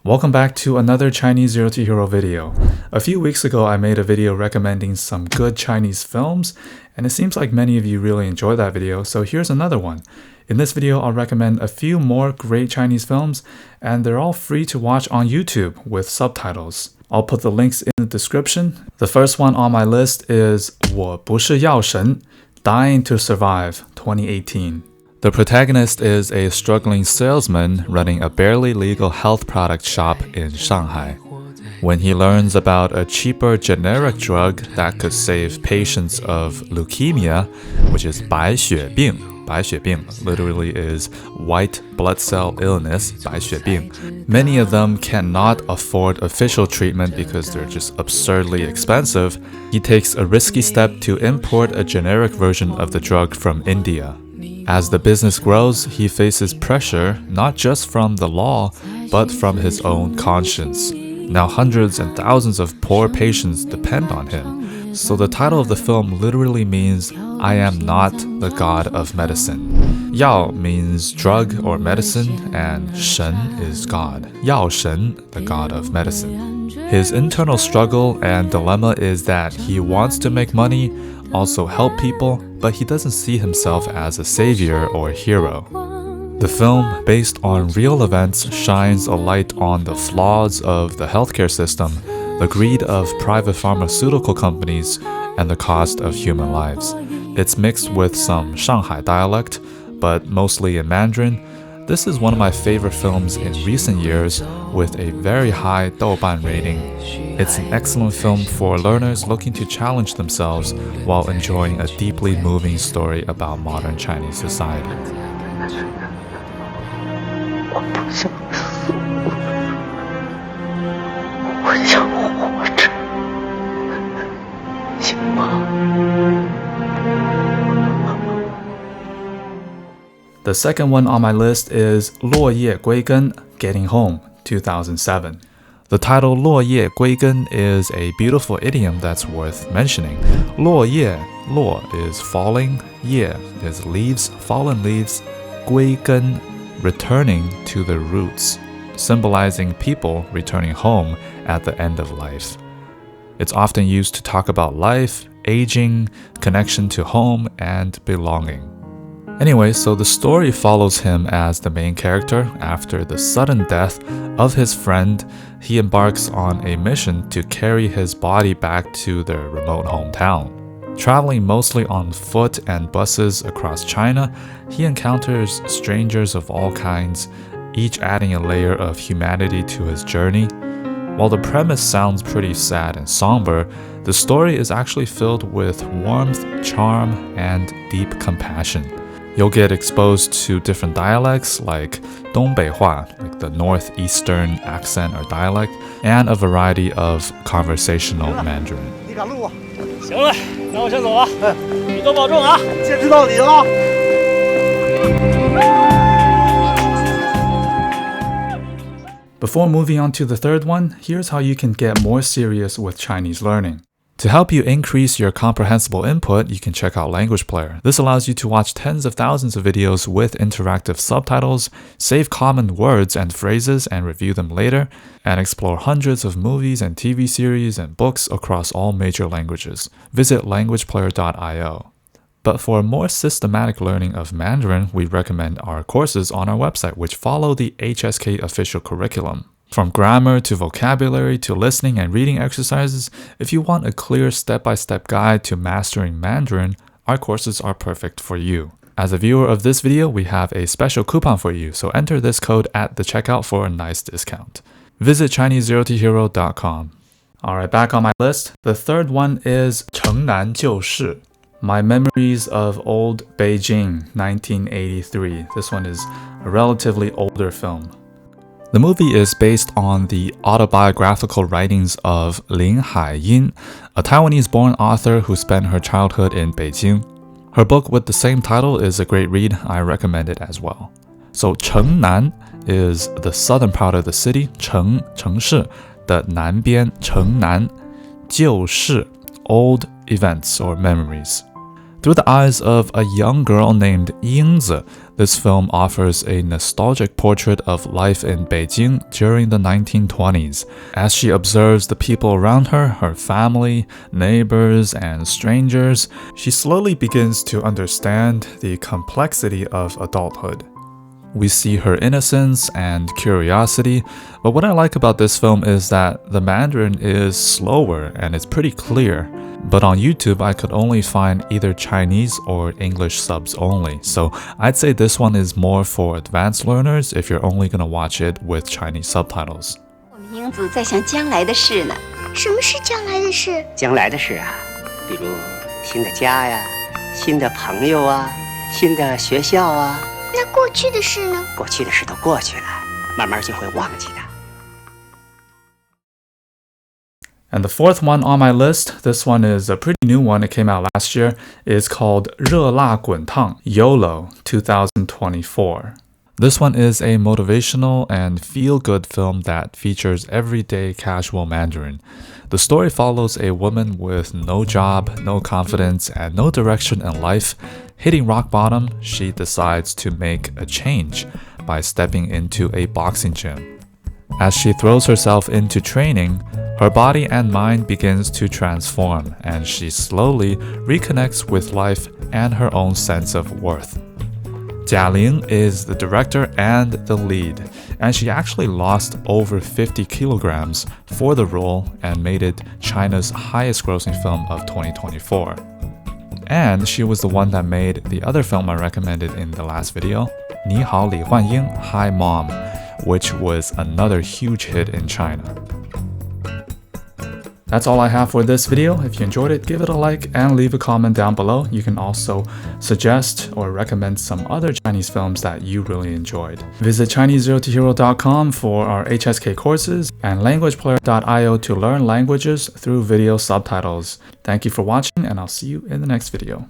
Welcome back to another Chinese Zero to Hero video. A few weeks ago, I made a video recommending some good Chinese films, and it seems like many of you really enjoyed that video, so here's another one. In this video, I'll recommend a few more great Chinese films, and they're all free to watch on YouTube with subtitles. I'll put the links in the description. The first one on my list is 我不是药神, Dying to Survive, 2018. The protagonist is a struggling salesman running a barely legal health product shop in Shanghai. When he learns about a cheaper generic drug that could save patients of leukemia, which is 白血病, 白血病 literally is white blood cell illness, 白血病. Many of them cannot afford official treatment because they're just absurdly expensive. He takes a risky step to import a generic version of the drug from India. As the business grows, he faces pressure not just from the law, but from his own conscience. Now hundreds and thousands of poor patients depend on him. So the title of the film literally means, I am not the god of medicine. Yao means drug or medicine, and Shen is God. Yao Shen, the god of medicine. His internal struggle and dilemma is that he wants to make money, also help people, but he doesn't see himself as a savior or hero. The film, based on real events, shines a light on the flaws of the healthcare system, the greed of private pharmaceutical companies, and the cost of human lives. It's mixed with some Shanghai dialect, but mostly in Mandarin. This is one of my favorite films in recent years with a very high Douban rating. It's an excellent film for learners looking to challenge themselves while enjoying a deeply moving story about modern Chinese society. The second one on my list is 落叶归根, Getting Home, 2007. The title 落叶归根 is a beautiful idiom that's worth mentioning. 落叶, 落 is falling, 叶 is leaves, fallen leaves, 归根, returning to the roots, symbolizing people returning home at the end of life. It's often used to talk about life, aging, connection to home, and belonging. Anyway, so the story follows him as the main character. After the sudden death of his friend, he embarks on a mission to carry his body back to their remote hometown. Traveling mostly on foot and buses across China, he encounters strangers of all kinds, each adding a layer of humanity to his journey. While the premise sounds pretty sad and somber, the story is actually filled with warmth, charm, and deep compassion. You'll get exposed to different dialects like 东北话, like the northeastern accent or dialect, and a variety of conversational Mandarin. 你赶路啊？行了，那我先走了。你多保重啊，坚持到底啊！ Before moving on to the third one, here's how you can get more serious with Chinese learning. To help you increase your comprehensible input, you can check out Language Player. This allows you to watch tens of thousands of videos with interactive subtitles, save common words and phrases and review them later, and explore hundreds of movies and TV series and books across all major languages. Visit languageplayer.io. But for more systematic learning of Mandarin, we recommend our courses on our website, which follow the HSK official curriculum. From grammar to vocabulary to listening and reading exercises, if you want a clear step-by-step guide to mastering Mandarin, our courses are perfect for you. As a viewer of this video, we have a special coupon for you, so enter this code at the checkout for a nice discount. Visit ChineseZeroToHero.com. Alright, back on my list. The third one is 城南旧事, My Memories of Old Beijing, 1983. This one is a relatively older film. The movie is based on the autobiographical writings of Lin Haiyin, a Taiwanese-born author who spent her childhood in Beijing. Her book with the same title is a great read. I recommend it as well. So 城南 is the southern part of the city, 城市的南边城南，旧事 old events or memories. Through the eyes of a young girl named Yingzi, This film offers a nostalgic portrait of life in Beijing during the 1920s. As she observes the people around her, her family, neighbors, and strangers, she slowly begins to understand the complexity of adulthood. We see her innocence and curiosity, but what I like about this film is that the Mandarin is slower and it's pretty clear. But on YouTube, I could only find either Chinese or English subs only, so I'd say this one is more for advanced learners if you're only gonna watch it with Chinese subtitles. 我们英子在想将来的事呢。什么是将来的事？将来的事啊，比如新的家呀、新的朋友啊、新的学校啊。那过去的事呢？过去的事都过去了，慢慢就会忘记的。And the fourth one on my list, this one is a pretty new one, it came out last year, is called 热辣滚烫 YOLO 2024. This one is a motivational and feel-good film that features everyday casual Mandarin. The story follows a woman with no job, no confidence, and no direction in life. Hitting rock bottom, she decides to make a change by stepping into a boxing gym. As she throws herself into training, her body and mind begins to transform, and she slowly reconnects with life and her own sense of worth. Jia Ling is the director and the lead, and she actually lost over 50 kilograms for the role and made it China's highest grossing film of 2024. And she was the one that made the other film I recommended in the last video, 你好李焕英 Hi Mom, which was another huge hit in China. That's all I have for this video. If you enjoyed it, give it a like and leave a comment down below. You can also suggest or recommend some other Chinese films that you really enjoyed. Visit ChineseZeroToHero.com for our HSK courses and LanguagePlayer.io to learn languages through video subtitles. Thank you for watching, and I'll see you in the next video.